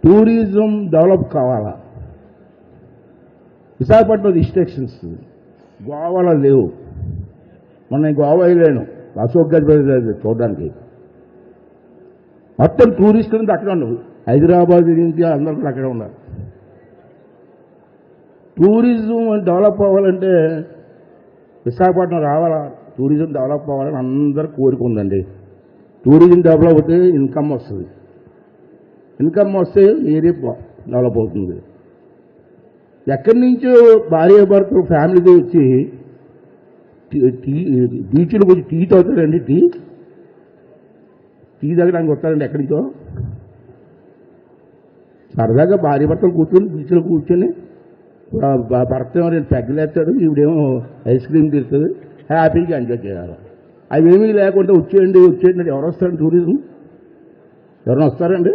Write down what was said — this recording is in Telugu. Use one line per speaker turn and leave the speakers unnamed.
టూరిజం డెవలప్ కావాలా? విశాఖపట్నం రిస్ట్రిక్షన్స్ గోవాలో లేవు. మొన్న గోవా వెళ్ళాను అశోక్ గజపతి చూడడానికి. మొత్తం టూరిస్టులంతా అక్కడ ఉండవు. హైదరాబాద్ నుంచి అందరూ అక్కడ ఉన్నారు. టూరిజం డెవలప్ అవ్వాలంటే విశాఖపట్నం రావాలా? టూరిజం డెవలప్ అవ్వాలని అందరూ కోరుకుందండి. టూరిజం డెవలప్ అవుతే ఇన్కమ్ వస్తుంది. ఇన్కమ్ వస్తే ఏరియా డెవలప్ అవుతుంది. ఎక్కడి నుంచో భార్య భర్త ఫ్యామిలీతో వచ్చి బీచ్లకు వచ్చి టీ తాగుతారండి. టీ తాగడానికి వస్తారండి ఎక్కడి నుంచో. సరదాగా భార్య భర్తలు కూర్చొని బీచ్లో కూర్చొని భర్త ఏమో రెండు పెగ్గలేస్తాడు, ఈవిడేమో ఐస్ క్రీమ్ తీస్తుంది, హ్యాపీగా ఎంజాయ్ చేయాలి. అవేమీ లేకుండా వచ్చేయండి వచ్చేయండి ఎవరు వస్తారండి? టూరిజం ఎవరైనా వస్తారండి?